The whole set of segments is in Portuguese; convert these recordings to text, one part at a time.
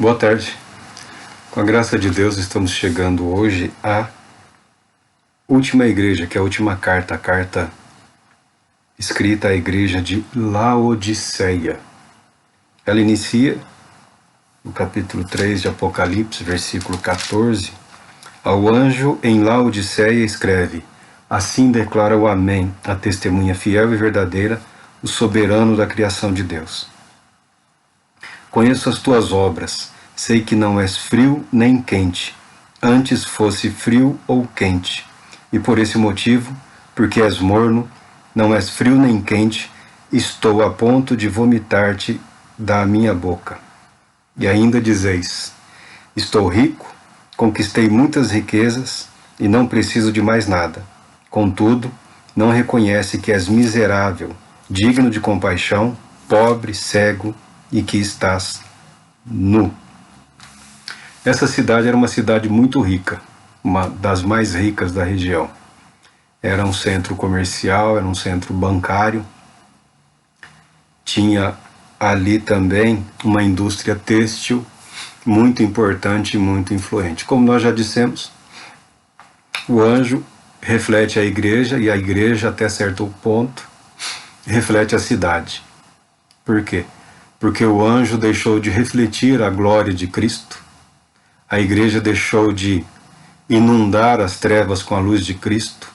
Boa tarde. Com a graça de Deus, estamos chegando hoje à última igreja, que é a última carta, a carta escrita à igreja de Laodiceia. Ela inicia no capítulo 3 de Apocalipse, versículo 14. Ao anjo em Laodiceia escreve: assim declara o Amém, a testemunha fiel e verdadeira, o soberano da criação de Deus. Conheço as tuas obras, sei que não és frio nem quente, antes fosse frio ou quente. E por esse motivo, porque és morno, não és frio nem quente, estou a ponto de vomitar-te da minha boca. E ainda dizeis: estou rico, conquistei muitas riquezas e não preciso de mais nada. Contudo, não reconhece que és miserável, digno de compaixão, pobre, cego e que estás nu. Essa cidade era uma cidade muito rica, uma das mais ricas da região. Era um centro comercial, era um centro bancário. Tinha ali também uma indústria têxtil muito importante e muito influente. Como nós já dissemos, o anjo reflete a igreja e a igreja, até certo ponto, reflete a cidade. Por quê? Porque o anjo deixou de refletir a glória de Cristo, a igreja deixou de inundar as trevas com a luz de Cristo,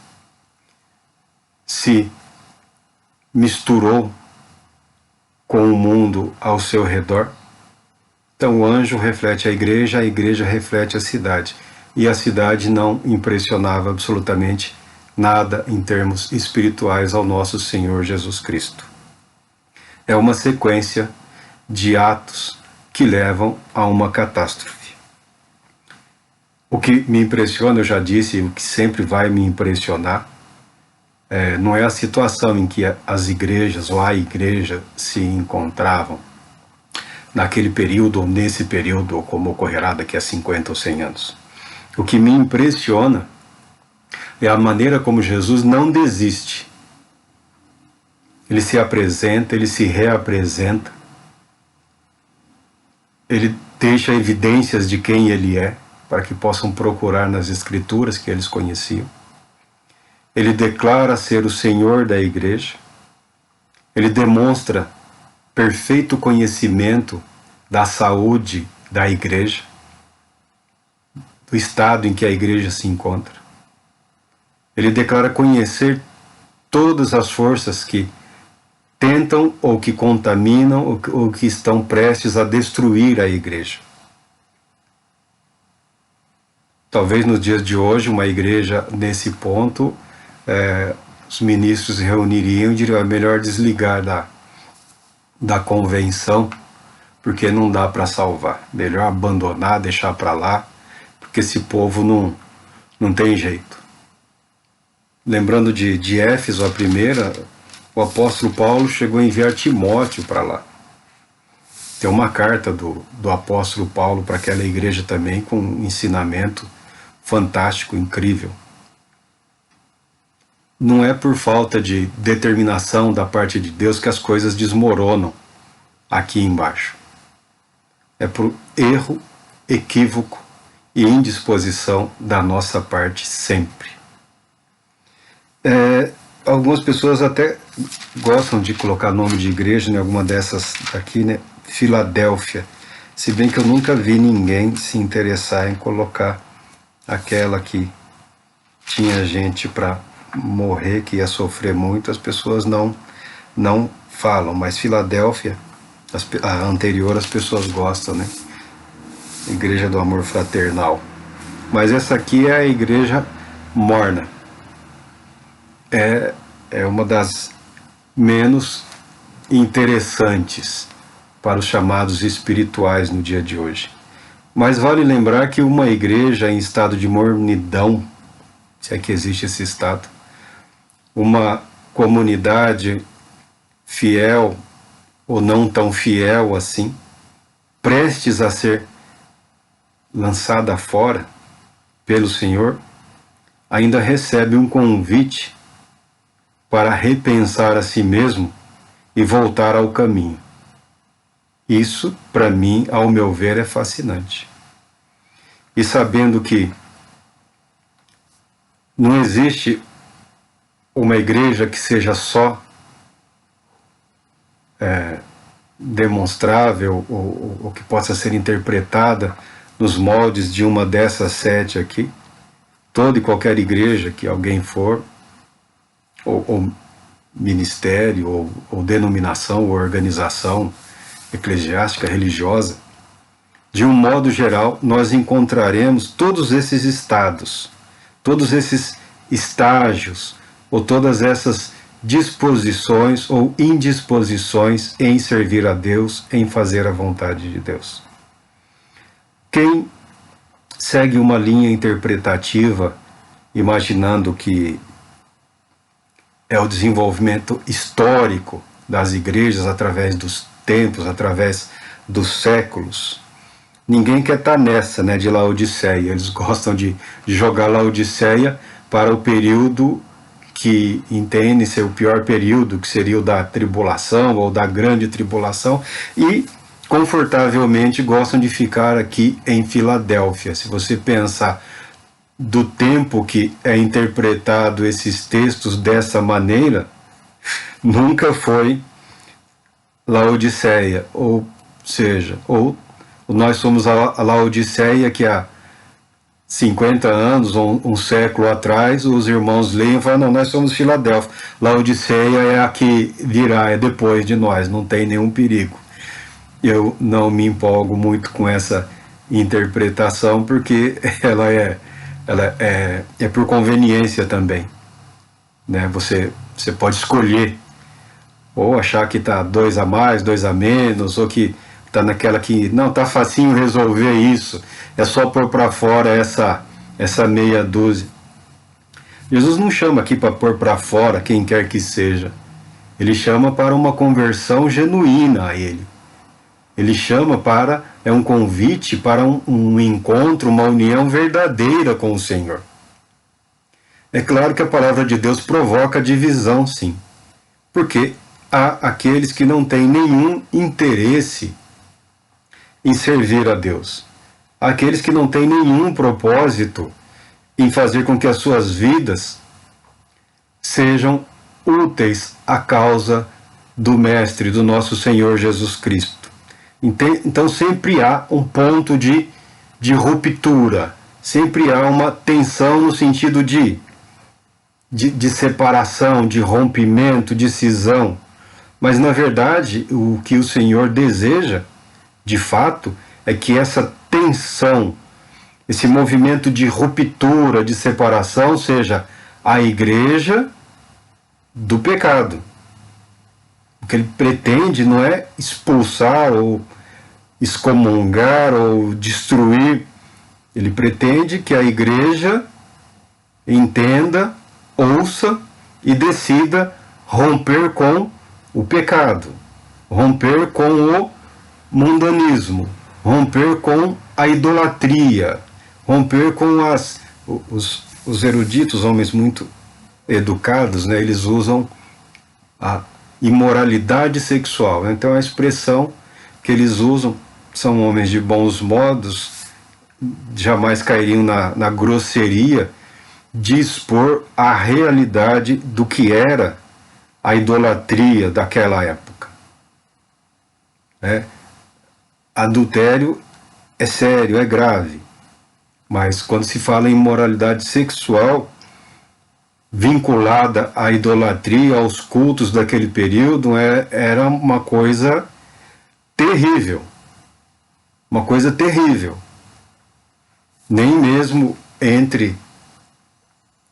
se misturou com o mundo ao seu redor. Então o anjo reflete a igreja reflete a cidade. E a cidade não impressionava absolutamente nada em termos espirituais ao nosso Senhor Jesus Cristo. É uma sequência de atos que levam a uma catástrofe. O que me impressiona, eu já disse, o que sempre vai me impressionar, não é a situação em que as igrejas ou a igreja se encontravam naquele período ou nesse período, ou como ocorrerá daqui a 50 ou 100 anos. O que me impressiona é a maneira como Jesus não desiste. Ele se apresenta, ele se reapresenta, ele deixa evidências de quem ele é, para que possam procurar nas Escrituras que eles conheciam. Ele declara ser o Senhor da igreja. Ele demonstra perfeito conhecimento da saúde da igreja, do estado em que a igreja se encontra. Ele declara conhecer todas as forças que tentam ou que contaminam ou que estão prestes a destruir a igreja. Talvez nos dias de hoje, uma igreja nesse ponto, os ministros se reuniriam e diriam: é melhor desligar da convenção, porque não dá para salvar. Melhor abandonar, deixar para lá, porque esse povo não tem jeito. Lembrando de Éfeso, a primeira, o apóstolo Paulo chegou a enviar Timóteo para lá. Tem uma carta do apóstolo Paulo para aquela igreja também, com um ensinamento fantástico, incrível. Não é por falta de determinação da parte de Deus que as coisas desmoronam aqui embaixo. É por erro, equívoco e indisposição da nossa parte sempre. Algumas pessoas até gostam de colocar nome de igreja em alguma dessas aqui, né? Filadélfia. Se bem que eu nunca vi ninguém se interessar em colocar aquela que tinha gente para morrer, que ia sofrer muito. As pessoas não falam, mas Filadélfia, a anterior, as pessoas gostam, né? Igreja do Amor Fraternal. Mas essa aqui é a igreja morna. É uma das menos interessantes para os chamados espirituais no dia de hoje. Mas vale lembrar que uma igreja em estado de mornidão, se é que existe esse estado, uma comunidade fiel ou não tão fiel assim, prestes a ser lançada fora pelo Senhor, ainda recebe um convite para repensar a si mesmo e voltar ao caminho. Isso, para mim, ao meu ver, é fascinante. E sabendo que não existe uma igreja que seja só demonstrável ou que possa ser interpretada nos moldes de uma dessas 7 aqui. Toda e qualquer igreja que alguém for, ou ministério, ou denominação, ou organização eclesiástica, religiosa, de um modo geral, nós encontraremos todos esses estados, todos esses estágios, ou todas essas disposições ou indisposições em servir a Deus, em fazer a vontade de Deus. Quem segue uma linha interpretativa, imaginando que é o desenvolvimento histórico das igrejas através dos tempos, através dos séculos, ninguém quer estar nessa, né, de Laodiceia. Eles gostam de jogar Laodiceia para o período que entende ser o pior período, que seria o da tribulação ou da grande tribulação, e confortavelmente gostam de ficar aqui em Filadélfia. Se você pensar do tempo que é interpretado esses textos dessa maneira, nunca foi Laodiceia, ou seja, ou nós somos a Laodiceia que há 50 anos, ou um século atrás, os irmãos leem e falam, não, nós somos Filadélfia. Laodiceia é a que virá, é depois de nós, não tem nenhum perigo. Eu não me empolgo muito com essa interpretação, porque ela é por conveniência também, né? Você pode escolher, ou achar que está 2 a mais, 2 a menos, ou que está naquela que, não, está facinho resolver isso, é só pôr para fora essa meia dúzia. Jesus não chama aqui para pôr para fora quem quer que seja. Ele chama para uma conversão genuína a Ele. Ele chama para, é um convite para um encontro, uma união verdadeira com o Senhor. É claro que a palavra de Deus provoca divisão, sim. Porque há aqueles que não têm nenhum interesse em servir a Deus. Há aqueles que não têm nenhum propósito em fazer com que as suas vidas sejam úteis à causa do Mestre, do nosso Senhor Jesus Cristo. Então sempre há um ponto de ruptura, sempre há uma tensão no sentido de separação, de rompimento, de cisão. Mas na verdade o que o Senhor deseja, de fato, é que essa tensão, esse movimento de ruptura, de separação, seja a igreja do pecado. O que ele pretende não é expulsar ou excomungar ou destruir. Ele pretende que a igreja entenda, ouça e decida romper com o pecado, romper com o mundanismo, romper com a idolatria, romper com os eruditos, homens muito educados, né, eles usam a imoralidade sexual. Então a expressão que eles usam, são homens de bons modos, jamais cairiam na grosseria de expor a realidade do que era a idolatria daquela época. Adultério é sério, é grave, mas quando se fala em imoralidade sexual vinculada à idolatria, aos cultos daquele período, era uma coisa terrível. Uma coisa terrível. Nem mesmo entre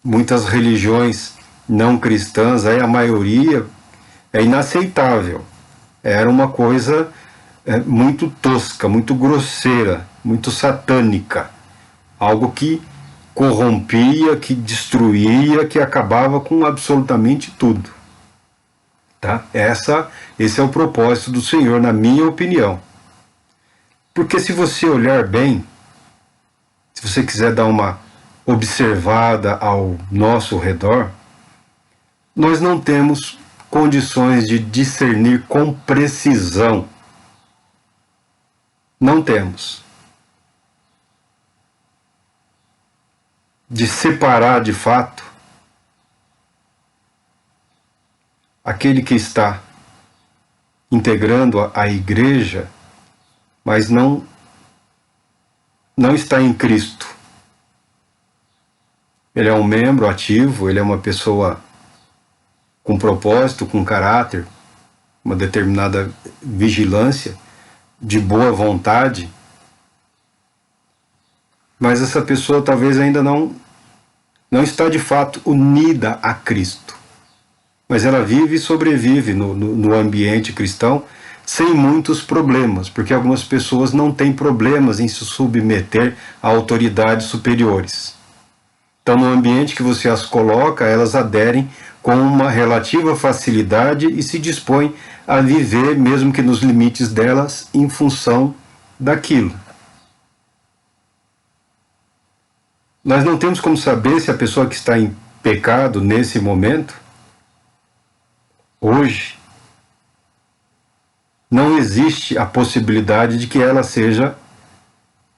muitas religiões não cristãs, a maioria é inaceitável. Era uma coisa muito tosca, muito grosseira, muito satânica. Algo que corrompia, que destruía, que acabava com absolutamente tudo. Tá? Esse é o propósito do Senhor, na minha opinião. Porque se você olhar bem, se você quiser dar uma observada ao nosso redor, nós não temos condições de discernir com precisão não temos de separar de fato aquele que está integrando a igreja, mas não está em Cristo. Ele é um membro ativo, ele é uma pessoa com propósito, com caráter, uma determinada vigilância, de boa vontade, mas essa pessoa talvez ainda não está de fato unida a Cristo. Mas ela vive e sobrevive no ambiente cristão sem muitos problemas, porque algumas pessoas não têm problemas em se submeter a autoridades superiores. Então, no ambiente que você as coloca, elas aderem com uma relativa facilidade e se dispõem a viver, mesmo que nos limites delas, em função daquilo. Nós não temos como saber se a pessoa que está em pecado nesse momento, hoje, não existe a possibilidade de que ela seja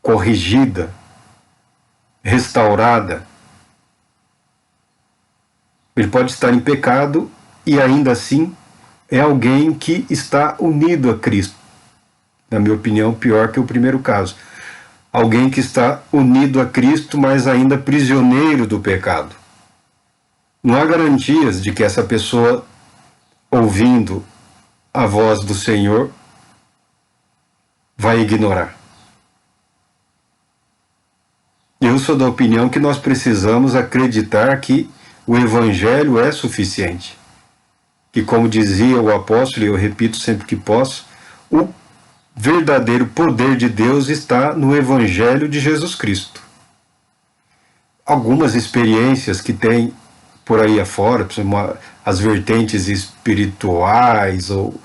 corrigida, restaurada. Ele pode estar em pecado e ainda assim é alguém que está unido a Cristo. Na minha opinião, pior que o primeiro caso. Alguém que está unido a Cristo, mas ainda prisioneiro do pecado. Não há garantias de que essa pessoa, ouvindo a voz do Senhor, vai ignorar. Eu sou da opinião que nós precisamos acreditar que o Evangelho é suficiente. Que, como dizia o apóstolo, e eu repito sempre que posso, o verdadeiro poder de Deus está no Evangelho de Jesus Cristo. Algumas experiências que tem por aí afora, por exemplo, as vertentes espirituais ou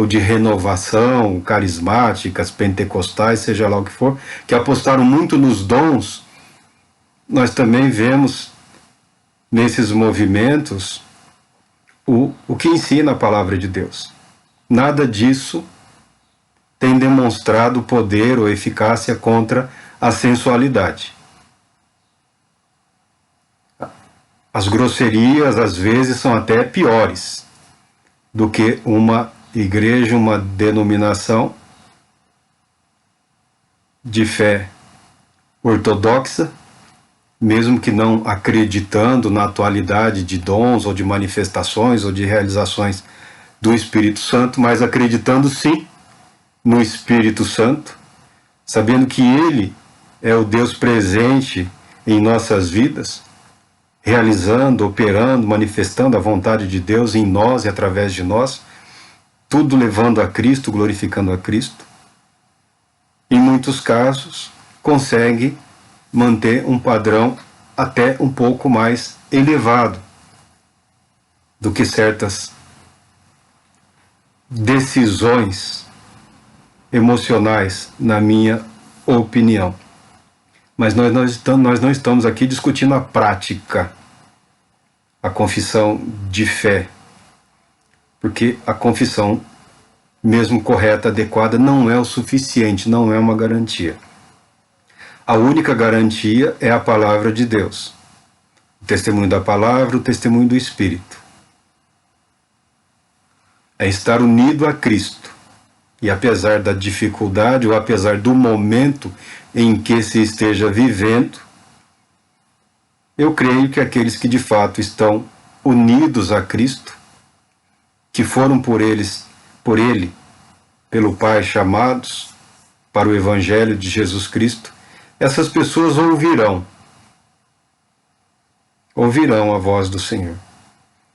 de renovação, carismáticas, pentecostais, seja lá o que for, que apostaram muito nos dons, nós também vemos nesses movimentos o que ensina a palavra de Deus. Nada disso tem demonstrado poder ou eficácia contra a sensualidade. As grosserias, às vezes, são até piores do que uma igreja, uma denominação de fé ortodoxa, mesmo que não acreditando na atualidade de dons ou de manifestações ou de realizações do Espírito Santo, mas acreditando sim no Espírito Santo, sabendo que Ele é o Deus presente em nossas vidas, realizando, operando, manifestando a vontade de Deus em nós e através de nós, tudo levando a Cristo, glorificando a Cristo. Em muitos casos, consegue manter um padrão até um pouco mais elevado do que certas decisões emocionais, na minha opinião. Mas nós não estamos aqui discutindo a prática, a confissão de fé, porque a confissão, mesmo correta, adequada, não é o suficiente, não é uma garantia. A única garantia é a palavra de Deus. O testemunho da palavra, o testemunho do Espírito. É estar unido a Cristo. E apesar da dificuldade, ou apesar do momento em que se esteja vivendo, eu creio que aqueles que de fato estão unidos a Cristo, que foram por Ele, pelo Pai chamados para o Evangelho de Jesus Cristo, essas pessoas ouvirão a voz do Senhor.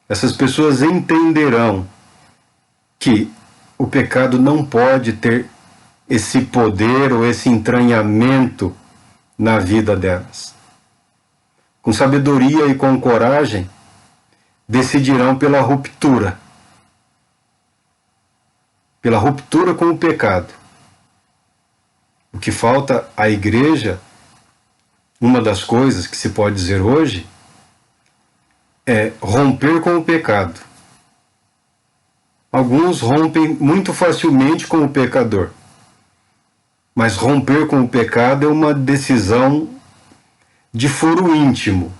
Essas pessoas entenderão que o pecado não pode ter esse poder ou esse entranhamento na vida delas. Com sabedoria e com coragem, decidirão pela ruptura com o pecado. O que falta à igreja, uma das coisas que se pode dizer hoje, é romper com o pecado. Alguns rompem muito facilmente com o pecador, Mas romper com o pecado é uma decisão de foro íntimo.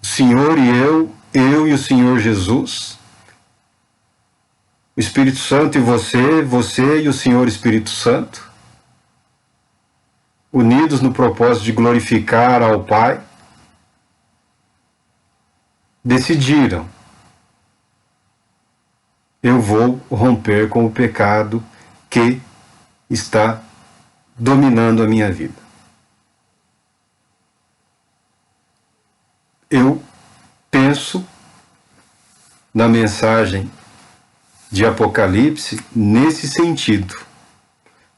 O Senhor e eu e o Senhor Jesus, o Espírito Santo e você e o Senhor Espírito Santo, unidos no propósito de glorificar ao Pai, decidiram: eu vou romper com o pecado que está dominando a minha vida. Eu penso na mensagem de Apocalipse nesse sentido,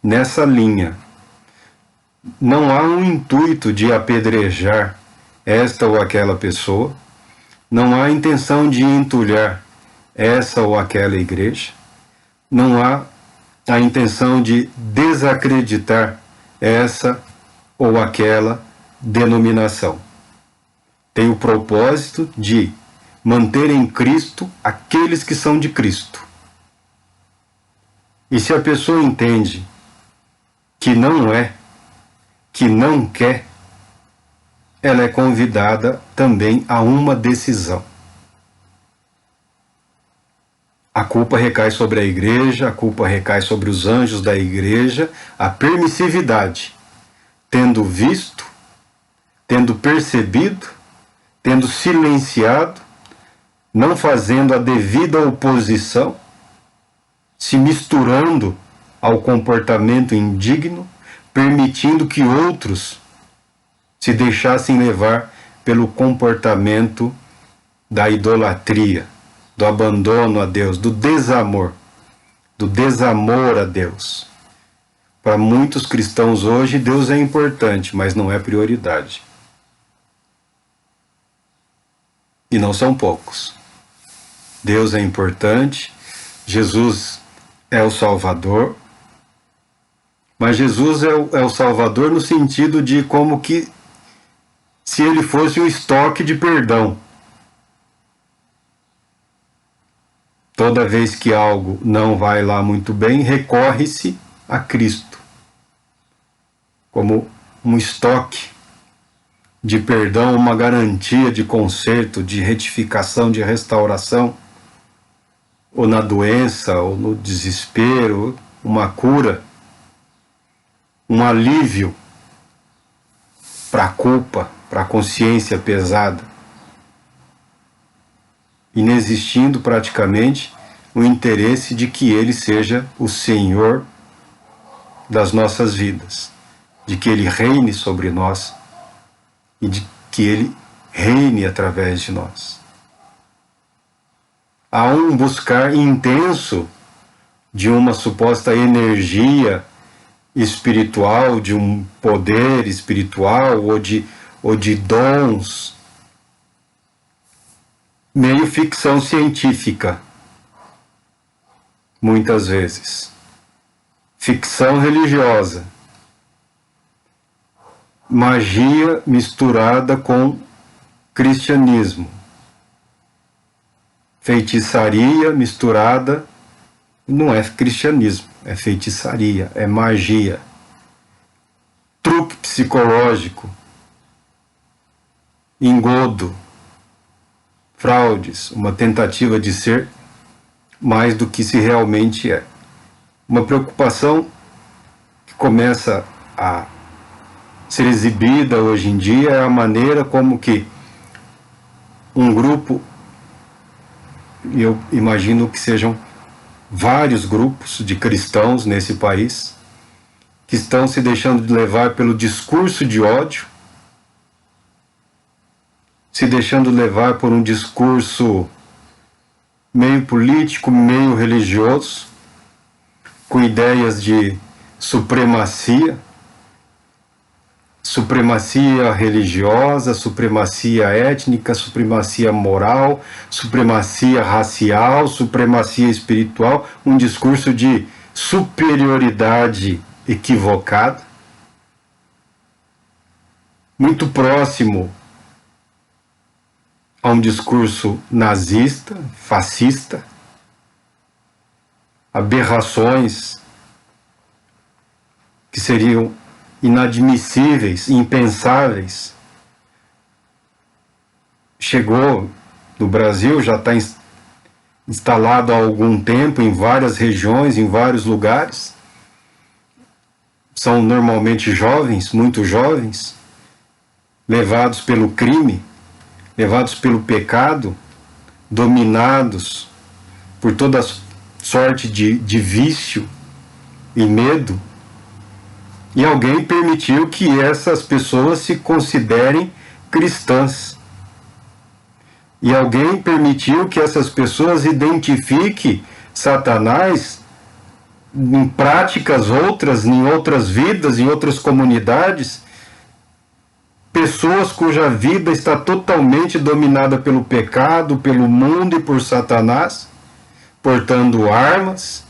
nessa linha. Não há um intuito de apedrejar esta ou aquela pessoa, não há intenção de entulhar essa ou aquela igreja, não há a intenção de desacreditar essa ou aquela denominação. Tem o propósito de manter em Cristo aqueles que são de Cristo. E se a pessoa entende que não é, que não quer, ela é convidada também a uma decisão. A culpa recai sobre a igreja, a culpa recai sobre os anjos da igreja, a permissividade, tendo visto, tendo percebido, tendo silenciado, não fazendo a devida oposição, se misturando ao comportamento indigno, permitindo que outros se deixassem levar pelo comportamento da idolatria, do abandono a Deus, do desamor a Deus. Para muitos cristãos hoje, Deus é importante, mas não é prioridade. E não são poucos. Deus é importante, Jesus é o Salvador, mas Jesus é o Salvador no sentido de como que se ele fosse um estoque de perdão. Toda vez que algo não vai lá muito bem, recorre-se a Cristo como um estoque de perdão, uma garantia de conserto, de retificação, de restauração, ou na doença, ou no desespero, uma cura, um alívio para a culpa, para a consciência pesada, inexistindo praticamente o interesse de que Ele seja o Senhor das nossas vidas, de que Ele reine sobre nós e de que Ele reine através de nós. Há um buscar intenso de uma suposta energia espiritual, de um poder espiritual ou de dons, meio ficção científica, muitas vezes. Ficção religiosa. Magia misturada com cristianismo. Feitiçaria misturada, não é cristianismo, é feitiçaria, é magia. Truque psicológico, engodo, fraudes, uma tentativa de ser mais do que se realmente é. Uma preocupação que começa a ser exibida hoje em dia é a maneira como que um grupo, e eu imagino que sejam vários grupos de cristãos nesse país, que estão se deixando de levar pelo discurso de ódio, se deixando levar por um discurso meio político, meio religioso, com ideias de supremacia religiosa, supremacia étnica, supremacia moral, supremacia racial, supremacia espiritual, um discurso de superioridade equivocada, muito próximo a um discurso nazista, fascista, aberrações seriam inadmissíveis, impensáveis, chegou no Brasil, já está instalado há algum tempo em várias regiões, em vários lugares. São normalmente jovens, muito jovens, levados pelo crime, levados pelo pecado, dominados por toda sorte de vício e medo. E alguém permitiu que essas pessoas se considerem cristãs. E alguém permitiu que essas pessoas identifiquem Satanás em práticas outras, em outras vidas, em outras comunidades, pessoas cuja vida está totalmente dominada pelo pecado, pelo mundo e por Satanás, portando armas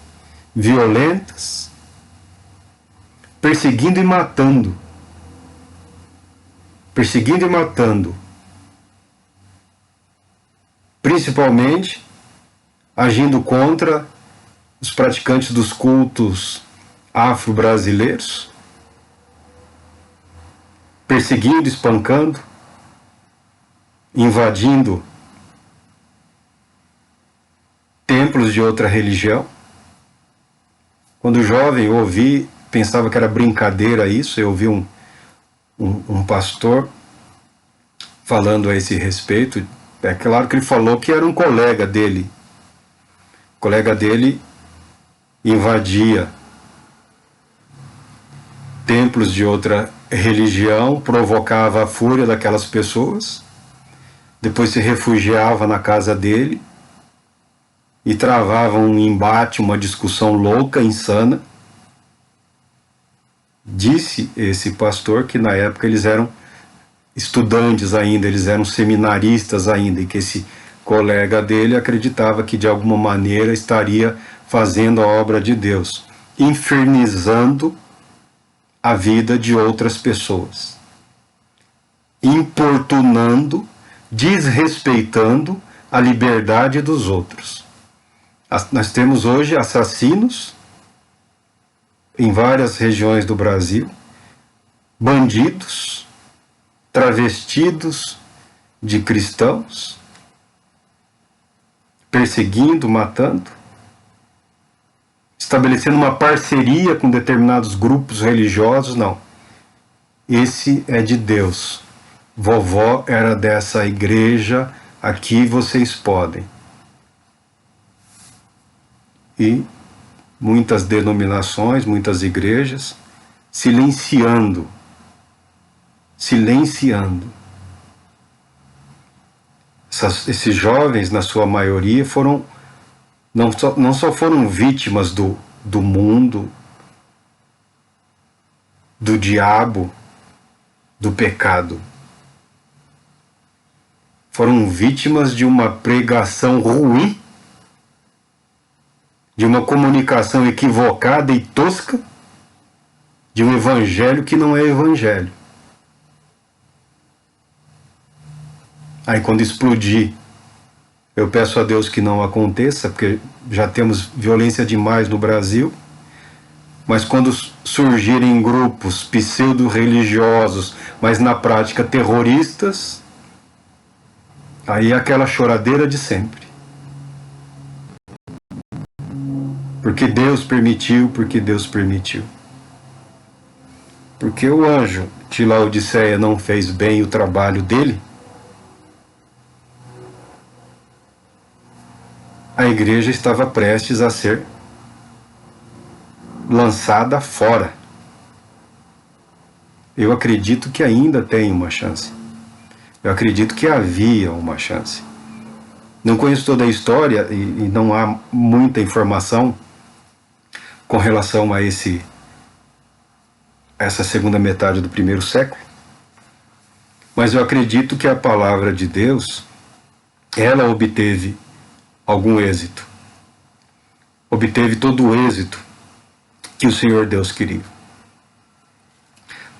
violentas, perseguindo e matando. Perseguindo e matando. Principalmente agindo contra os praticantes dos cultos afro-brasileiros, perseguindo, espancando, invadindo templos de outra religião. Quando jovem eu ouvi, pensava que era brincadeira isso, eu ouvi um pastor falando a esse respeito. É claro que ele falou que era um colega dele. O colega dele invadia templos de outra religião, provocava a fúria daquelas pessoas, depois se refugiava na casa dele e travava um embate, uma discussão louca, insana. Disse esse pastor que na época eles eram estudantes ainda, eles eram seminaristas ainda, e que esse colega dele acreditava que de alguma maneira estaria fazendo a obra de Deus, infernizando a vida de outras pessoas, importunando, desrespeitando a liberdade dos outros. Nós temos hoje assassinos em várias regiões do Brasil, bandidos, travestidos de cristãos, perseguindo, matando, estabelecendo uma parceria com determinados grupos religiosos. Não. Esse é de Deus. Vovó era dessa igreja, aqui vocês podem. E muitas denominações, muitas igrejas, silenciando. Esses jovens, na sua maioria, foram não só foram vítimas do mundo, do diabo, do pecado, foram vítimas de uma pregação ruim, de uma comunicação equivocada e tosca, de um evangelho que não é evangelho. Aí quando explodir, eu peço a Deus que não aconteça, porque já temos violência demais no Brasil, mas quando surgirem grupos pseudo-religiosos, mas na prática terroristas, aí é aquela choradeira de sempre. Porque Deus permitiu, porque Deus permitiu. Porque o anjo de Laodiceia não fez bem o trabalho dele, a igreja estava prestes a ser lançada fora. Eu acredito que ainda tem uma chance. Eu acredito que havia uma chance. Não conheço toda a história e não há muita informação com relação a essa segunda metade do primeiro século. Mas eu acredito que a palavra de Deus, ela obteve algum êxito. Obteve todo o êxito que o Senhor Deus queria.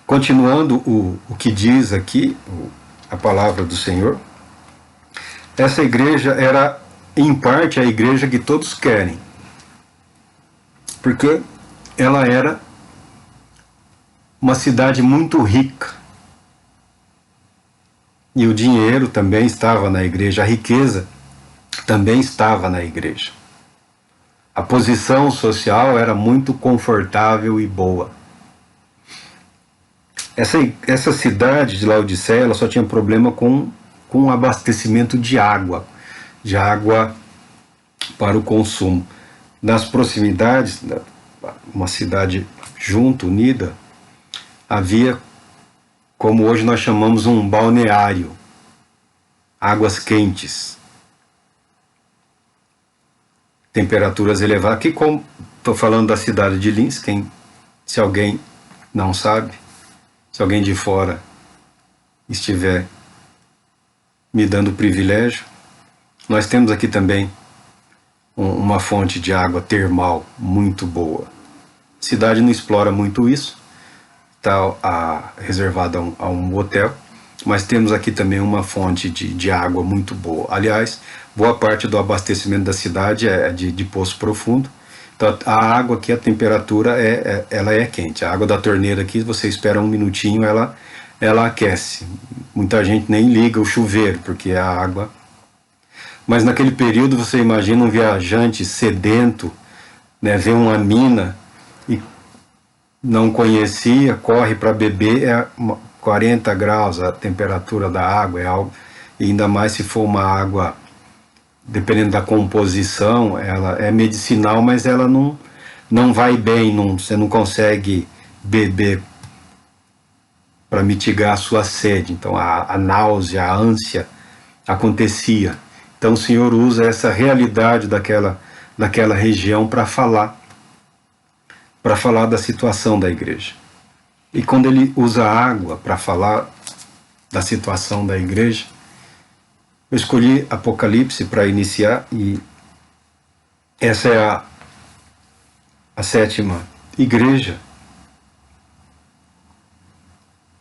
Continuando o que diz aqui, a palavra do Senhor, essa igreja era, em parte, a igreja que todos querem. Porque ela era uma cidade muito rica. E o dinheiro também estava na igreja, a riqueza também estava na igreja. A posição social era muito confortável e boa. Essa cidade de Laodiceia, ela só tinha problema com abastecimento de água para o consumo. Nas proximidades, uma cidade junto, unida, havia, como hoje nós chamamos, um balneário, águas quentes, temperaturas elevadas. Aqui, como estou falando da cidade de Linz, se alguém não sabe, se alguém de fora estiver me dando o privilégio, nós temos aqui também uma fonte de água termal muito boa. A cidade não explora muito isso, está reservada a um hotel, mas temos aqui também uma fonte de água muito boa. Aliás, boa parte do abastecimento da cidade é de poço profundo. Então, a água aqui, a temperatura ela é quente. A água da torneira aqui, você espera um minutinho, ela aquece. Muita gente nem liga o chuveiro, porque a água... Mas naquele período você imagina um viajante sedento, né, vê uma mina e não conhecia, corre para beber, 40 graus a temperatura da água, é algo, e ainda mais se for uma água, dependendo da composição, ela é medicinal, mas ela não vai bem, você não consegue beber para mitigar a sua sede. Então a náusea, a ânsia acontecia. Então o Senhor usa essa realidade daquela região para falar da situação da igreja. E quando ele usa a água para falar da situação da igreja, eu escolhi Apocalipse para iniciar, e essa é a 7ª igreja.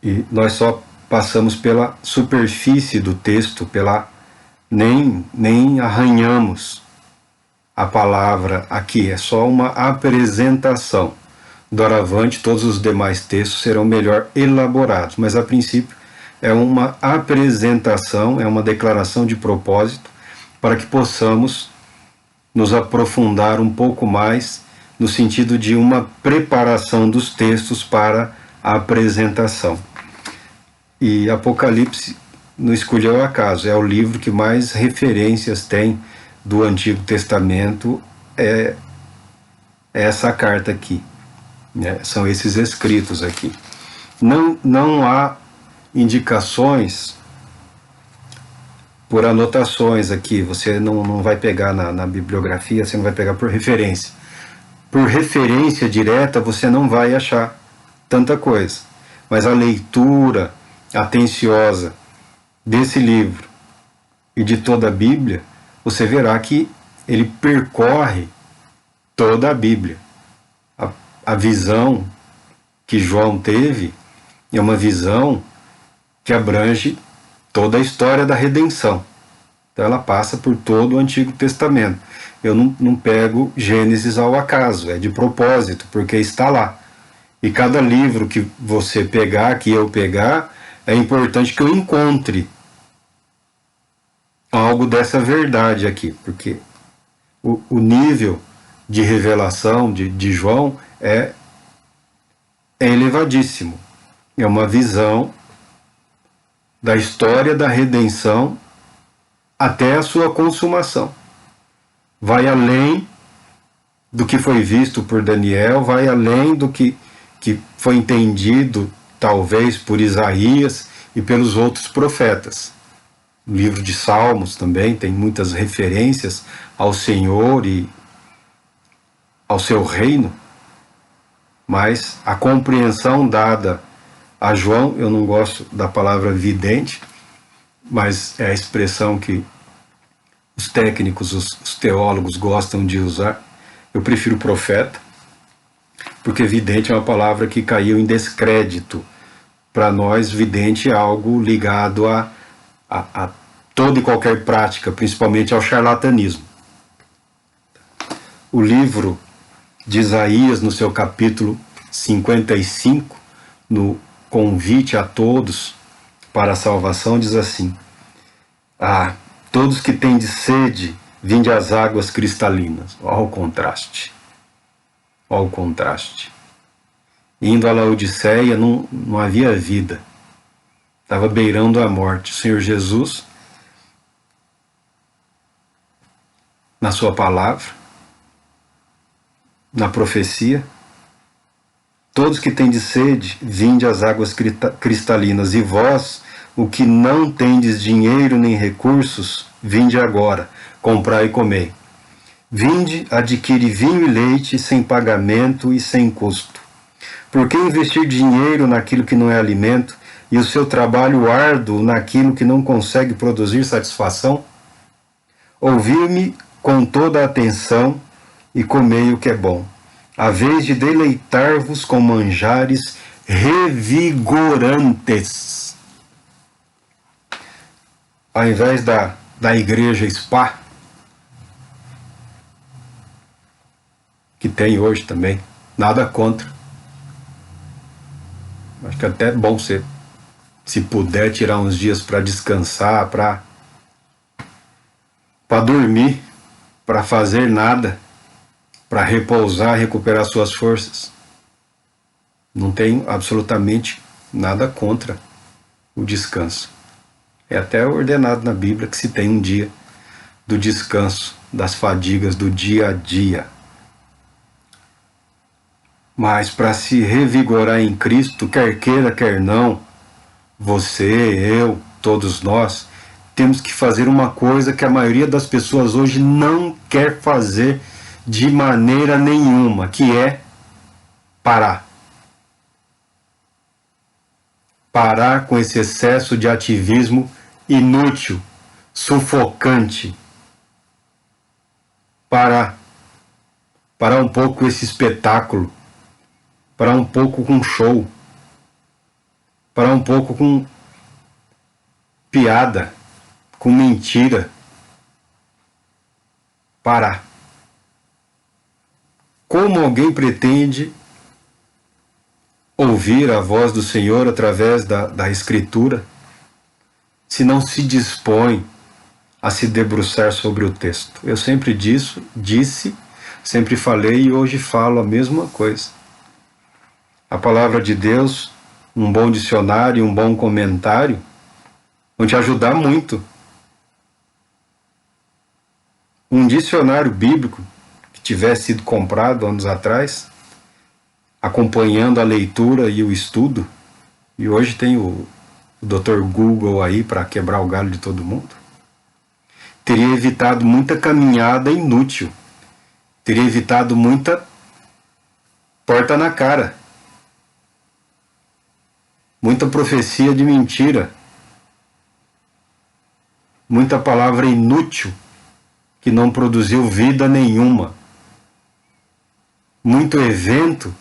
E nós só passamos pela superfície do texto, nem arranhamos a palavra aqui, é só uma apresentação. Doravante, todos os demais textos serão melhor elaborados, mas a princípio é uma apresentação, é uma declaração de propósito para que possamos nos aprofundar um pouco mais no sentido de uma preparação dos textos para a apresentação. E Apocalipse não escolheu ao acaso, é o livro que mais referências tem do Antigo Testamento, é essa carta aqui, né? São esses escritos aqui. Não há indicações por anotações aqui, você não vai pegar na bibliografia, você não vai pegar por referência. Por referência direta você não vai achar tanta coisa, mas a leitura atenciosa desse livro e de toda a Bíblia, você verá que ele percorre toda a Bíblia. A visão que João teve é uma visão que abrange toda a história da redenção. Então ela passa por todo o Antigo Testamento. Eu não pego Gênesis ao acaso, é de propósito, porque está lá. E cada livro que você pegar, que eu pegar, é importante que eu encontre algo dessa verdade aqui, porque o nível de revelação de João é elevadíssimo. É uma visão da história da redenção até a sua consumação. Vai além do que foi visto por Daniel, vai além do que foi entendido, talvez, por Isaías e pelos outros profetas. O livro de Salmos também tem muitas referências ao Senhor e ao seu reino, mas a compreensão dada a João, eu não gosto da palavra vidente, mas é a expressão que os técnicos, os teólogos gostam de usar. Eu prefiro profeta, porque vidente é uma palavra que caiu em descrédito. Para nós, vidente é algo ligado a toda e qualquer prática, principalmente ao charlatanismo. O livro de Isaías, no seu capítulo 55, no convite a todos para a salvação, diz assim: todos que têm de sede, vinde às águas cristalinas. Olha o contraste. Olha o contraste. Indo a Laodiceia, não havia vida. Estava beirando a morte. O Senhor Jesus, na sua palavra, na profecia, todos que têm de sede, vinde às águas cristalinas, e vós, o que não tendes dinheiro nem recursos, vinde agora, comprai e comei. Vinde, adquire vinho e leite sem pagamento e sem custo. Por que investir dinheiro naquilo que não é alimento e o seu trabalho árduo naquilo que não consegue produzir satisfação? Ouvi-me com toda a atenção e comei o que é bom, a vez de deleitar-vos com manjares revigorantes. Ao invés da igreja spa, que tem hoje também, nada contra. Acho que até é bom você, se puder, tirar uns dias para descansar, para dormir, para fazer nada, para repousar, recuperar suas forças. Não tenho absolutamente nada contra o descanso. É até ordenado na Bíblia que se tem um dia do descanso, das fadigas do dia a dia. Mas para se revigorar em Cristo, quer queira, quer não, você, eu, todos nós, temos que fazer uma coisa que a maioria das pessoas hoje não quer fazer de maneira nenhuma, que é parar. Parar com esse excesso de ativismo inútil, sufocante. Parar um pouco com esse espetáculo. Parar um pouco com show. Parar um pouco com piada, com mentira. Parar. Como alguém pretende ouvir a voz do Senhor através da Escritura, se não se dispõe a se debruçar sobre o texto? Eu sempre disse, sempre falei e hoje falo a mesma coisa. A palavra de Deus, um bom dicionário, um bom comentário, vão te ajudar muito. Um dicionário bíblico que tivesse sido comprado anos atrás, acompanhando a leitura e o estudo, e hoje tem o Dr. Google aí para quebrar o galho de todo mundo, teria evitado muita caminhada inútil, teria evitado muita porta na cara, muita profecia de mentira, muita palavra inútil que não produziu vida nenhuma, muito evento.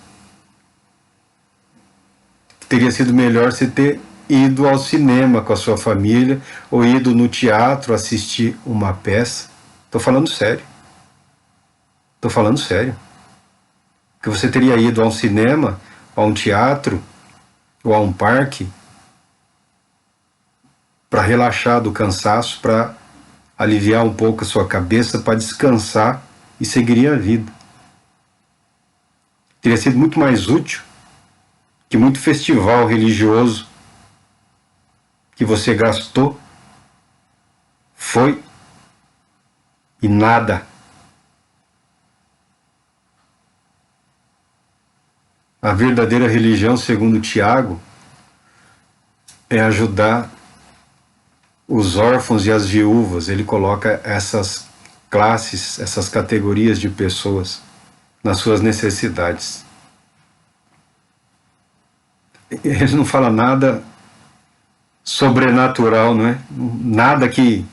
Teria sido melhor você ter ido ao cinema com a sua família ou ido no teatro assistir uma peça. Estou falando sério. Estou falando sério. Que você teria ido a um cinema, a um teatro ou a um parque para relaxar do cansaço, para aliviar um pouco a sua cabeça, para descansar e seguiria a vida. Teria sido muito mais útil que muito festival religioso que você gastou, foi e nada. A verdadeira religião, segundo Tiago, é ajudar os órfãos e as viúvas. Ele coloca essas classes, essas categorias de pessoas nas suas necessidades. Ele não fala nada sobrenatural, não é? Nada que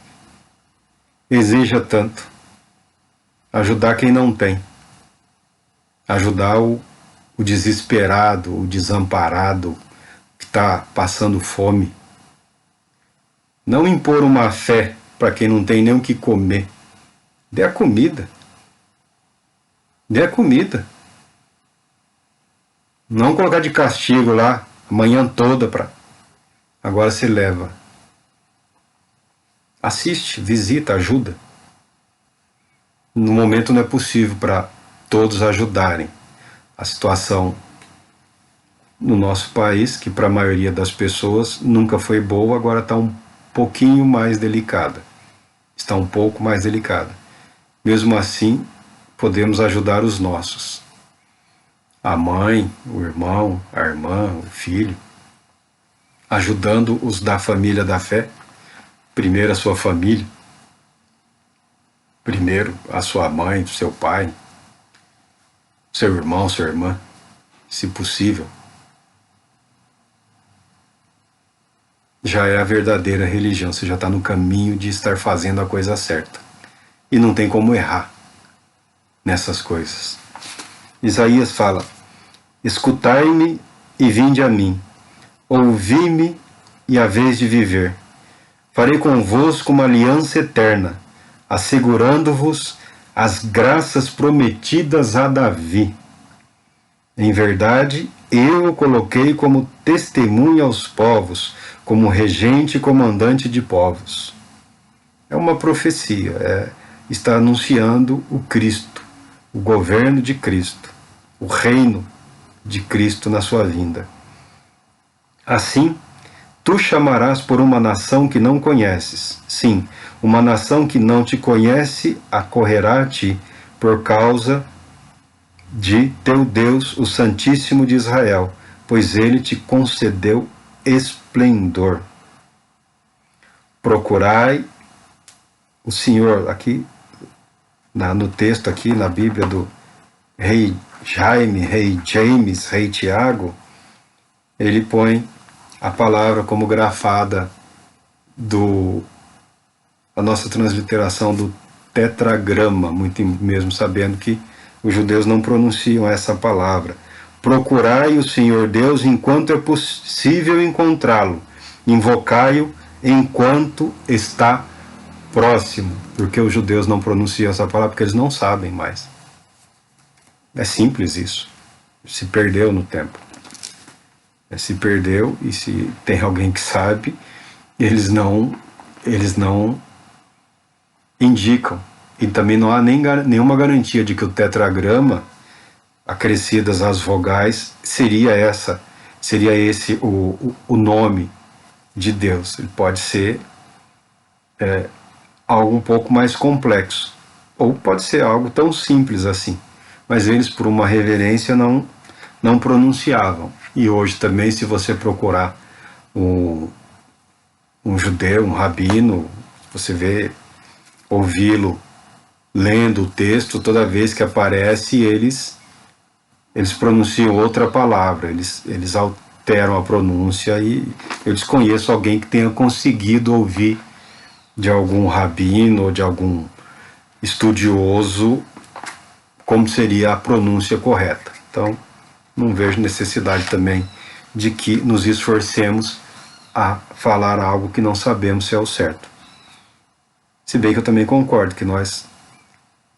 exija tanto. Ajudar quem não tem. Ajudar o desesperado, o desamparado, que está passando fome. Não impor uma fé para quem não tem nem o que comer. Dê a comida. Dê a comida. Não colocar de castigo lá a manhã toda para... Agora você leva. Assiste, visita, ajuda. No momento não é possível para todos ajudarem. A situação no nosso país, que para a maioria das pessoas nunca foi boa, agora está um pouquinho mais delicada. Está um pouco mais delicada. Mesmo assim, podemos ajudar os nossos. A mãe, o irmão, a irmã, o filho, ajudando os da família da fé. Primeiro a sua família, primeiro a sua mãe, seu pai, seu irmão, sua irmã, se possível. Já é a verdadeira religião, você já está no caminho de estar fazendo a coisa certa. E não tem como errar nessas coisas. Isaías fala: escutai-me e vinde a mim, ouvi-me e a vez de viver. Farei convosco uma aliança eterna, assegurando-vos as graças prometidas a Davi. Em verdade, eu o coloquei como testemunha aos povos, como regente e comandante de povos. É uma profecia, está anunciando o Cristo, o governo de Cristo, o reino de Cristo na sua vinda. Assim, tu chamarás por uma nação que não conheces. Sim, uma nação que não te conhece acorrerá a ti, por causa de teu Deus, o Santíssimo de Israel, pois ele te concedeu esplendor. Procurai o Senhor, aqui no texto aqui na Bíblia do rei Jaime, rei James, rei Tiago, ele põe a palavra como grafada a nossa transliteração do tetragrama, muito mesmo sabendo que os judeus não pronunciam essa palavra. Procurai o Senhor Deus enquanto é possível encontrá-lo, invocai-o enquanto está próximo, porque os judeus não pronunciam essa palavra porque eles não sabem mais. É simples isso. Se perdeu no tempo. Se perdeu, e se tem alguém que sabe, eles não indicam. E também não há nenhuma garantia de que o tetragrama, acrescidas as vogais, seria esse o nome de Deus. Ele pode ser algo um pouco mais complexo, ou pode ser algo tão simples assim, mas eles, por uma reverência, não pronunciavam. E hoje também, se você procurar um judeu, um rabino, você ouvi-lo lendo o texto, toda vez que aparece, eles pronunciam outra palavra, eles alteram a pronúncia, e eu desconheço alguém que tenha conseguido ouvir de algum rabino ou de algum estudioso como seria a pronúncia correta. Então, não vejo necessidade também de que nos esforcemos a falar algo que não sabemos se é o certo. Se bem que eu também concordo que nós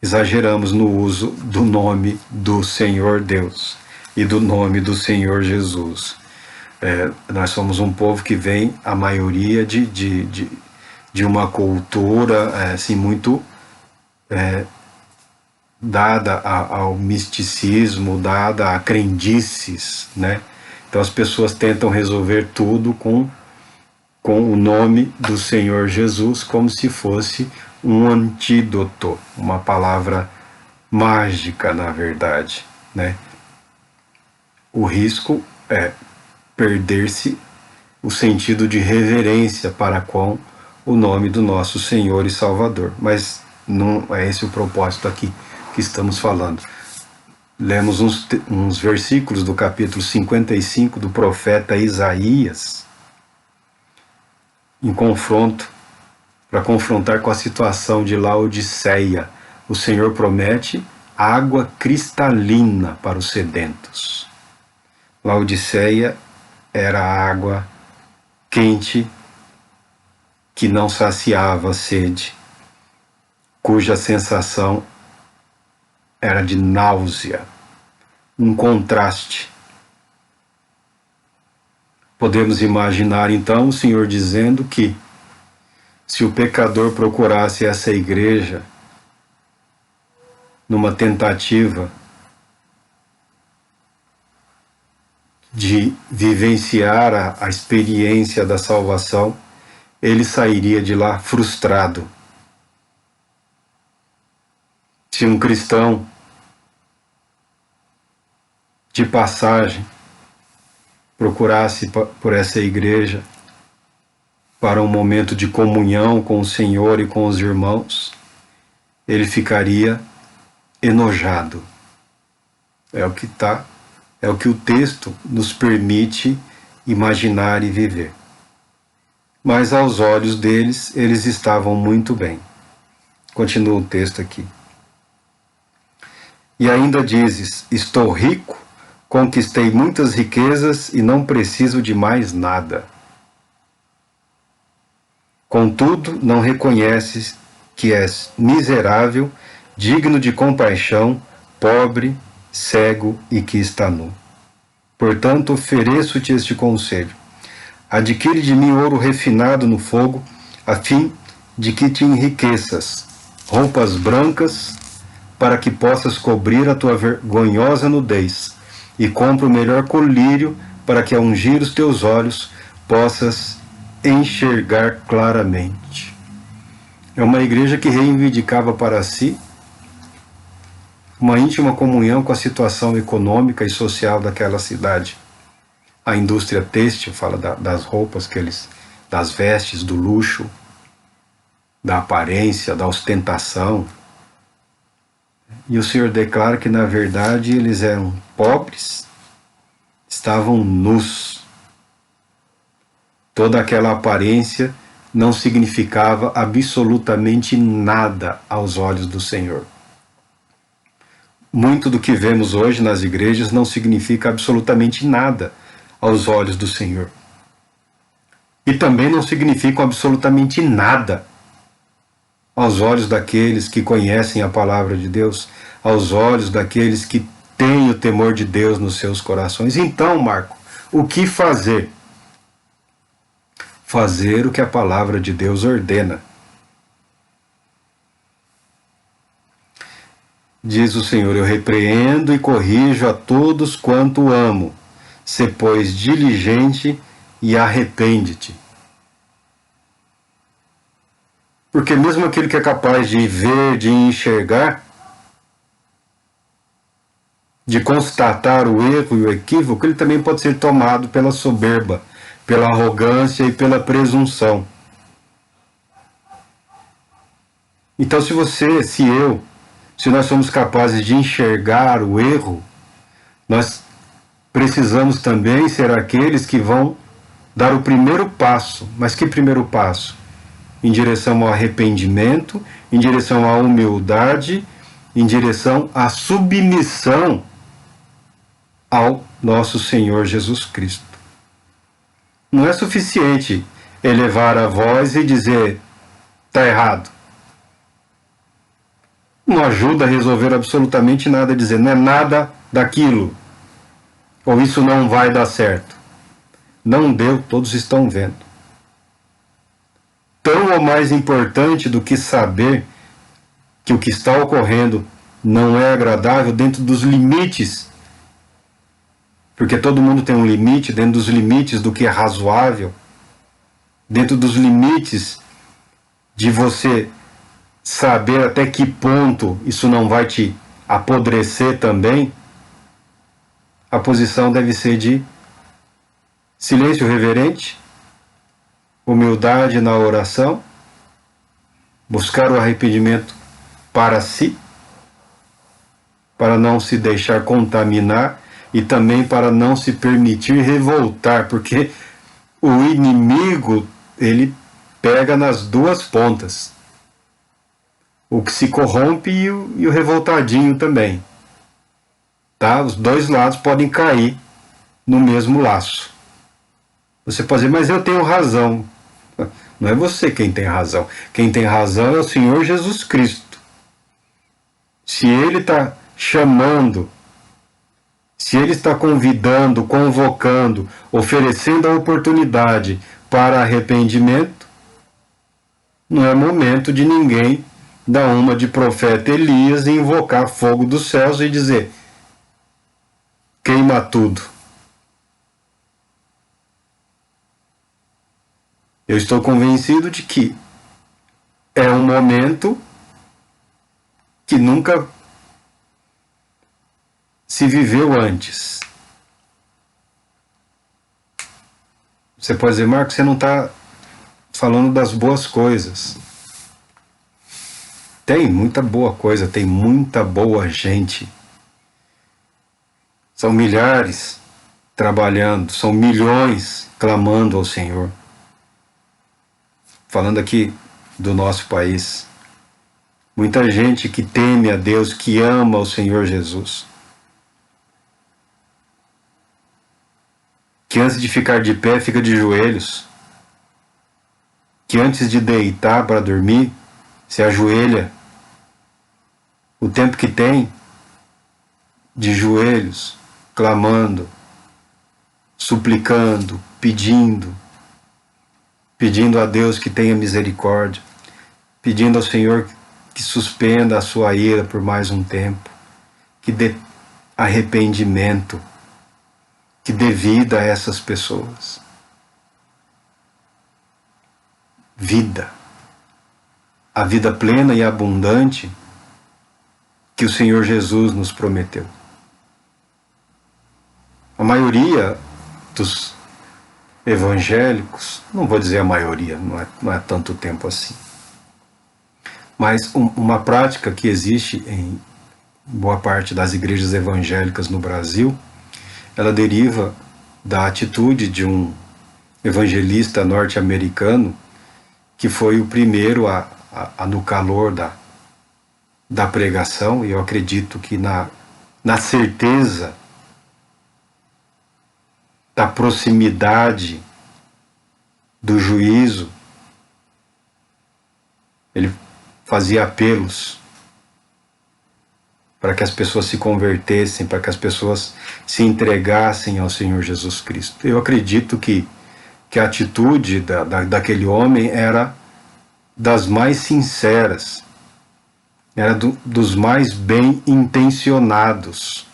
exageramos no uso do nome do Senhor Deus e do nome do Senhor Jesus. Nós somos um povo que vem, a maioria, de uma cultura assim, muito dada ao misticismo, dada a crendices, né? Então as pessoas tentam resolver tudo com o nome do Senhor Jesus, como se fosse um antídoto, uma palavra mágica, na verdade, né? O risco é perder-se o sentido de reverência para com o nome do nosso Senhor e Salvador. Mas não é esse o propósito aqui que estamos falando. Lemos uns versículos do capítulo 55 do profeta Isaías, em confronto, para confrontar com a situação de Laodiceia. O Senhor promete água cristalina para os sedentos. Laodiceia era água quente que não saciava a sede, cuja sensação era de náusea, um contraste. Podemos imaginar então o Senhor dizendo que se o pecador procurasse essa igreja numa tentativa de vivenciar a experiência da salvação, ele sairia de lá frustrado. Se um cristão de passagem procurasse por essa igreja para um momento de comunhão com o Senhor e com os irmãos, ele ficaria enojado. É o que o texto nos permite imaginar e viver. Mas aos olhos deles, eles estavam muito bem. Continua o texto aqui. E ainda dizes: estou rico, conquistei muitas riquezas e não preciso de mais nada. Contudo, não reconheces que és miserável, digno de compaixão, pobre, cego e que está nu. Portanto, ofereço-te este conselho: adquire de mim ouro refinado no fogo, a fim de que te enriqueças, roupas brancas, para que possas cobrir a tua vergonhosa nudez, e compra o melhor colírio, para que ao ungir os teus olhos possas enxergar claramente. É uma igreja que reivindicava para si uma íntima comunhão com a situação econômica e social daquela cidade. A indústria têxtil fala das roupas das vestes, do luxo, da aparência, da ostentação. E o Senhor declara que, na verdade, eles eram pobres, estavam nus. Toda aquela aparência não significava absolutamente nada aos olhos do Senhor. Muito do que vemos hoje nas igrejas não significa absolutamente nada aos olhos do Senhor. E também não significa absolutamente nada aos olhos daqueles que conhecem a palavra de Deus, aos olhos daqueles que têm o temor de Deus nos seus corações. Então, Marco, o que fazer? Fazer o que a palavra de Deus ordena. Diz o Senhor: eu repreendo e corrijo a todos quanto amo. Sê, pois, diligente e arrepende-te. Porque mesmo aquele que é capaz de ver, de enxergar, de constatar o erro e o equívoco, ele também pode ser tomado pela soberba, pela arrogância e pela presunção. Então, se nós somos capazes de enxergar o erro, nós precisamos também ser aqueles que vão dar o primeiro passo. Mas que primeiro passo? Em direção ao arrependimento, em direção à humildade, em direção à submissão ao nosso Senhor Jesus Cristo. Não é suficiente elevar a voz e dizer: está errado. Não ajuda a resolver absolutamente nada, dizer não é nada daquilo, ou isso não vai dar certo. Não deu, todos estão vendo. Tão ou mais importante do que saber que o que está ocorrendo não é agradável dentro dos limites, porque todo mundo tem um limite, dentro dos limites do que é razoável, dentro dos limites de você saber até que ponto isso não vai te apodrecer também. A posição deve ser de silêncio reverente, humildade na oração, buscar o arrependimento para si, para não se deixar contaminar e também para não se permitir revoltar, porque o inimigo, ele pega nas duas pontas. O que se corrompe e o revoltadinho também. Tá? Os dois lados podem cair no mesmo laço. Você pode dizer, mas eu tenho razão. Não é você quem tem razão. Quem tem razão é o Senhor Jesus Cristo. Se Ele está chamando Se ele está convidando, convocando, oferecendo a oportunidade para arrependimento, não é momento de ninguém dar uma de profeta Elias e invocar fogo dos céus e dizer: queima tudo. Eu estou convencido de que é um momento que nunca se viveu antes. Você pode dizer: Marcos, você não está falando das boas coisas. Tem muita boa coisa, tem muita boa gente. São milhares trabalhando, são milhões clamando ao Senhor. Falando aqui do nosso país, muita gente que teme a Deus, que ama o Senhor Jesus, que antes de ficar de pé fica de joelhos, que antes de deitar para dormir se ajoelha o tempo que tem de joelhos, clamando, suplicando, pedindo a Deus que tenha misericórdia, pedindo ao Senhor que suspenda a sua ira por mais um tempo, que dê arrependimento, que dê vida a essas pessoas. Vida. A vida plena e abundante que o Senhor Jesus nos prometeu. A maioria dos evangélicos, não vou dizer a maioria, não é tanto tempo assim, mas uma prática que existe em boa parte das igrejas evangélicas no Brasil, ela deriva da atitude de um evangelista norte-americano que foi o primeiro no calor da pregação, e eu acredito que na certeza da proximidade do juízo, ele fazia apelos para que as pessoas se convertessem, para que as pessoas se entregassem ao Senhor Jesus Cristo. Eu acredito que a atitude daquele homem era das mais sinceras, era dos mais bem intencionados.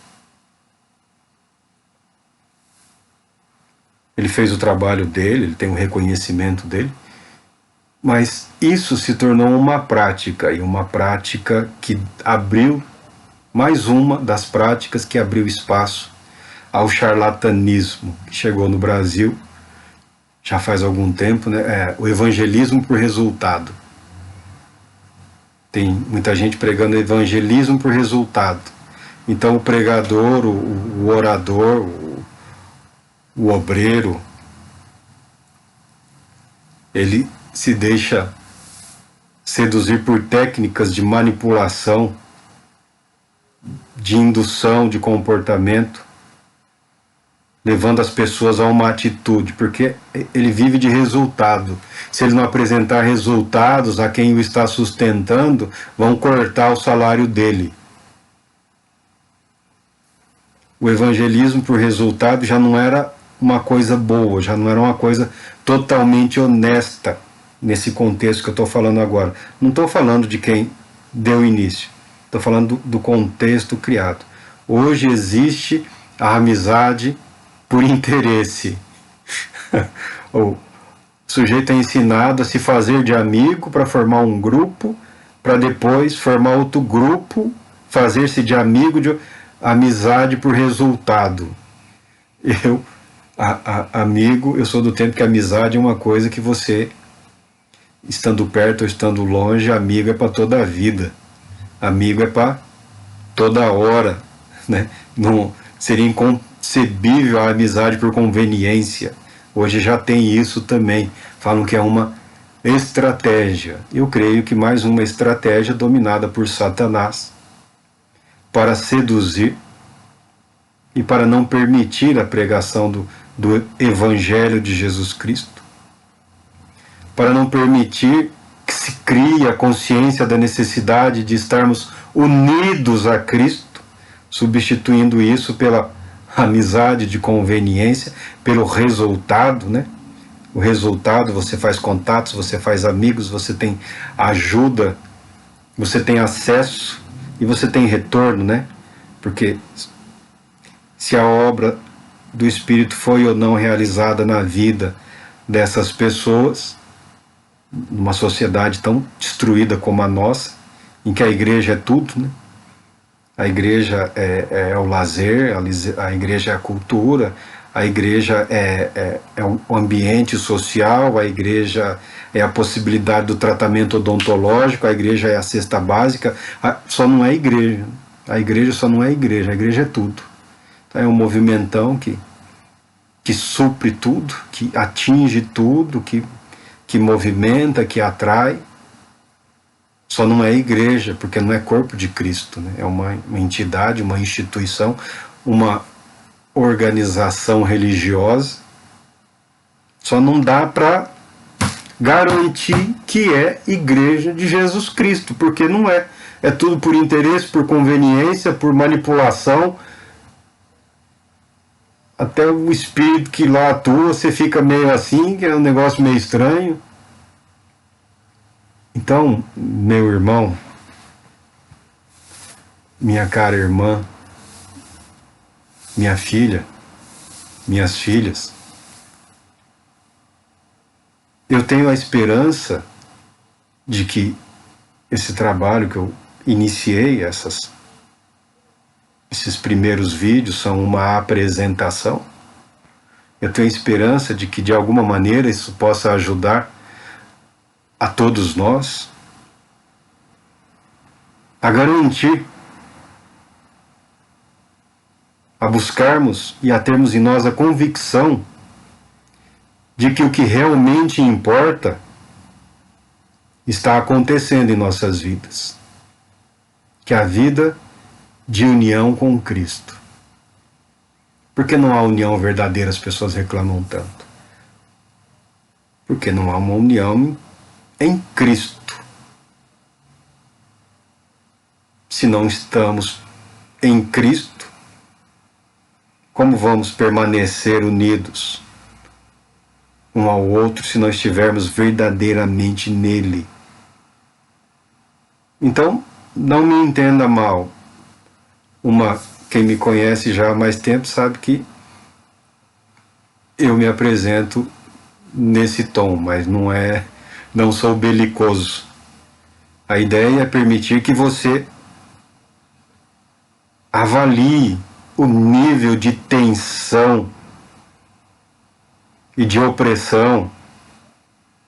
Ele fez o trabalho dele, ele tem o reconhecimento dele, mas isso se tornou uma prática, e uma prática que abriu, mais uma das práticas que abriu espaço ao charlatanismo, que chegou no Brasil já faz algum tempo, né? O evangelismo por resultado. Tem muita gente pregando evangelismo por resultado. Então o pregador, o orador, o obreiro, ele se deixa seduzir por técnicas de manipulação, de indução de comportamento, levando as pessoas a uma atitude, porque ele vive de resultado. Se ele não apresentar resultados a quem o está sustentando, vão cortar o salário dele. O evangelismo por resultado já não era uma coisa boa, já não era uma coisa totalmente honesta nesse contexto que eu estou falando agora. Não estou falando de quem deu início, estou falando do contexto criado. Hoje existe a amizade por interesse. O sujeito é ensinado a se fazer de amigo para formar um grupo, para depois formar outro grupo, fazer-se de amigo, de amizade por resultado. Amigo, eu sou do tempo que a amizade é uma coisa que você, estando perto ou estando longe, amigo é para toda a vida. Amigo é para toda hora, né? Não seria inconcebível a amizade por conveniência. Hoje já tem isso também. Falam que é uma estratégia. Eu creio que mais uma estratégia dominada por Satanás para seduzir e para não permitir a pregação do Evangelho de Jesus Cristo, para não permitir que se crie a consciência da necessidade de estarmos unidos a Cristo, substituindo isso pela amizade de conveniência, pelo resultado, né? O resultado, você faz contatos, você faz amigos, você tem ajuda, você tem acesso e você tem retorno, né? Porque se a obra do Espírito foi ou não realizada na vida dessas pessoas, numa sociedade tão destruída como a nossa, em que a igreja é tudo, né? A igreja é o lazer, a igreja é a cultura, a igreja é o ambiente social, a igreja é a possibilidade do tratamento odontológico, a igreja é a cesta básica, só não é igreja. A igreja só não é igreja, a igreja é tudo. Então é um movimentão que supre tudo, que atinge tudo, que movimenta, que atrai. Só não é igreja, porque não é corpo de Cristo, né? É uma entidade, uma instituição, uma organização religiosa. Só não dá para garantir que é igreja de Jesus Cristo, porque não é. É tudo por interesse, por conveniência, por manipulação. Até o espírito que lá atua, você fica meio assim, que é um negócio meio estranho. Então, meu irmão, minha cara irmã, minha filha, minhas filhas, eu tenho a esperança de que esse trabalho que eu iniciei, esses primeiros vídeos são uma apresentação. Eu tenho a esperança de que de alguma maneira isso possa ajudar a todos nós a garantir, a buscarmos e a termos em nós a convicção de que o que realmente importa está acontecendo em nossas vidas, que é a vida de união com Cristo. Por que não há união verdadeira, as pessoas reclamam tanto? Porque não há uma união em Cristo. Se não estamos em Cristo, como vamos permanecer unidos um ao outro se não estivermos verdadeiramente nele? Então, não me entenda mal. Quem me conhece já há mais tempo sabe que eu me apresento nesse tom, mas não sou belicoso. A ideia é permitir que você avalie o nível de tensão e de opressão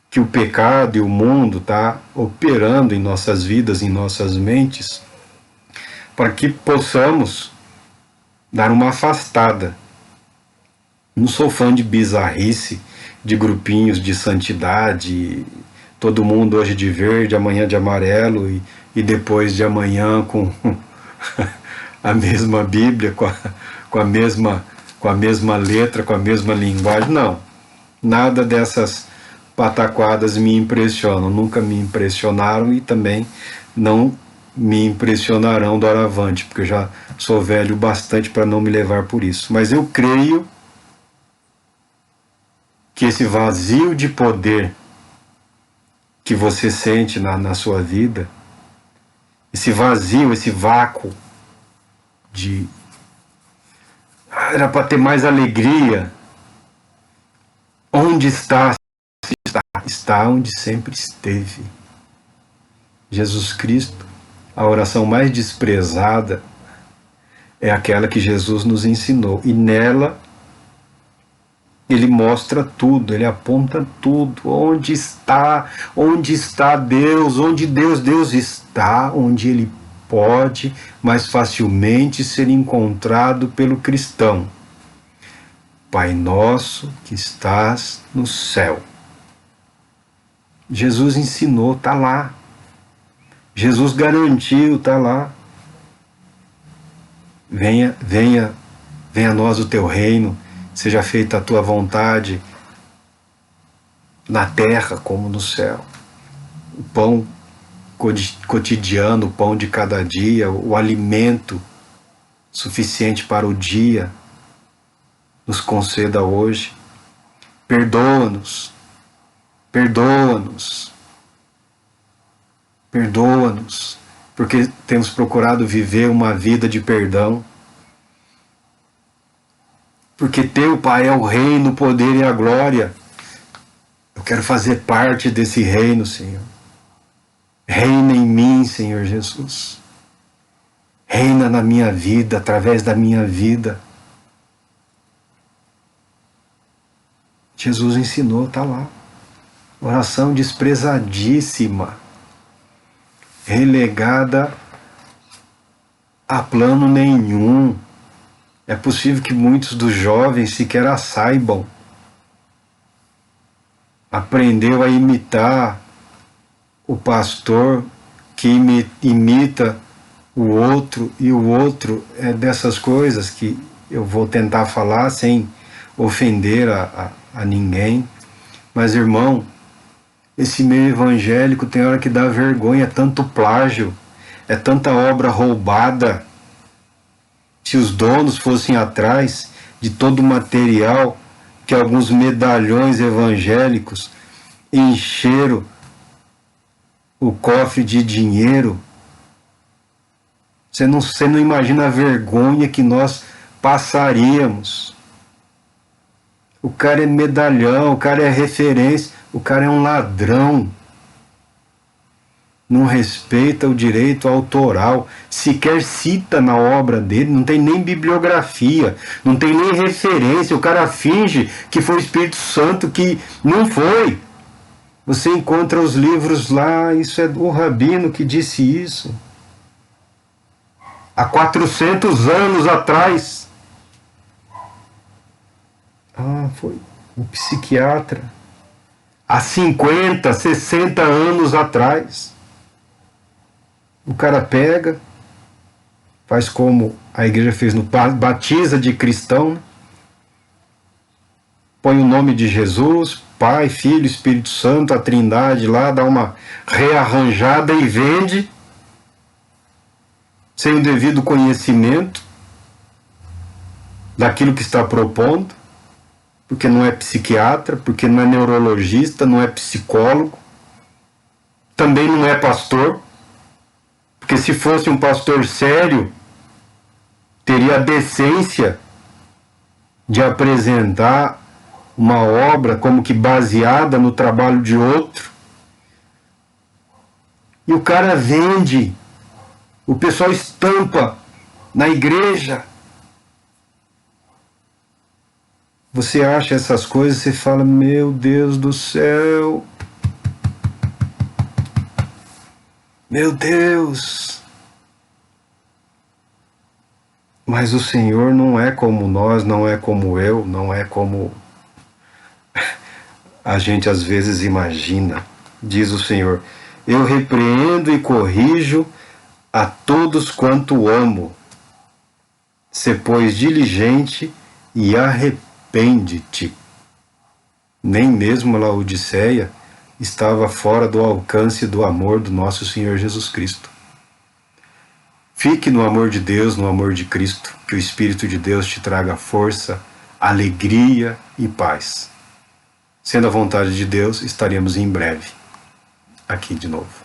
que o pecado e o mundo está operando em nossas vidas, em nossas mentes, para que possamos dar uma afastada. Não sou fã de bizarrice, de grupinhos de santidade, todo mundo hoje de verde, amanhã de amarelo e depois de amanhã com a mesma Bíblia, com a mesma letra, com a mesma linguagem. Não, nada dessas pataquadas me impressionam, nunca me impressionaram e também não me impressionarão doravante, porque eu já sou velho bastante para não me levar por isso. Mas eu creio que esse vazio de poder que você sente na sua vida, esse vazio, esse vácuo de era para ter mais alegria, onde está? Está onde sempre esteve. Jesus Cristo, a oração mais desprezada é aquela que Jesus nos ensinou, e nela ele mostra tudo, ele aponta tudo. Onde está Deus? Onde Deus está, onde ele pode mais facilmente ser encontrado pelo cristão. Pai nosso que estás no céu. Jesus ensinou, está lá. Jesus garantiu, está lá. Venha a nós o teu reino, seja feita a tua vontade, na terra como no céu. O pão cotidiano, o pão de cada dia, o alimento suficiente para o dia, nos conceda hoje. Perdoa-nos, perdoa-nos, perdoa-nos, porque temos procurado viver uma vida de perdão. Porque teu, Pai, é o reino, o poder e a glória. Eu quero fazer parte desse reino, Senhor. Reina em mim, Senhor Jesus. Reina na minha vida, através da minha vida. Jesus ensinou, está lá. Oração desprezadíssima, relegada a plano nenhum. É possível que muitos dos jovens sequer a saibam. Aprendeu a imitar o pastor que imita o outro, e o outro é dessas coisas que eu vou tentar falar sem ofender a ninguém. Mas, irmão, esse meio evangélico tem hora que dá vergonha, é tanto plágio, é tanta obra roubada. Se os donos fossem atrás de todo o material que alguns medalhões evangélicos encheram o cofre de dinheiro, você não imagina a vergonha que nós passaríamos. O cara é medalhão, o cara é referência, o cara é um ladrão. Não respeita o direito autoral, sequer cita na obra dele, não tem nem bibliografia, não tem nem referência, o cara finge que foi o Espírito Santo, que não foi. Você encontra os livros lá, isso é o Rabino que disse isso. Há 400 anos atrás. Foi um psiquiatra. Há 50, 60 anos atrás. O cara pega, faz como a igreja fez no batiza de cristão, põe o nome de Jesus, Pai, Filho, Espírito Santo, a Trindade lá, dá uma rearranjada e vende, sem o devido conhecimento daquilo que está propondo, porque não é psiquiatra, porque não é neurologista, não é psicólogo, também não é pastor. Porque se fosse um pastor sério, teria a decência de apresentar uma obra como que baseada no trabalho de outro. E o cara vende, o pessoal estampa na igreja. Você acha essas coisas, você fala, meu Deus do céu. Meu Deus! Mas o Senhor não é como nós, não é como eu, não é como a gente às vezes imagina. Diz o Senhor, eu repreendo e corrijo a todos quanto amo. Sê, pois, diligente e arrepende-te. Nem mesmo a Laodiceia estava fora do alcance do amor do nosso Senhor Jesus Cristo. Fique no amor de Deus, no amor de Cristo, que o Espírito de Deus te traga força, alegria e paz. Sendo a vontade de Deus, estaremos em breve aqui de novo.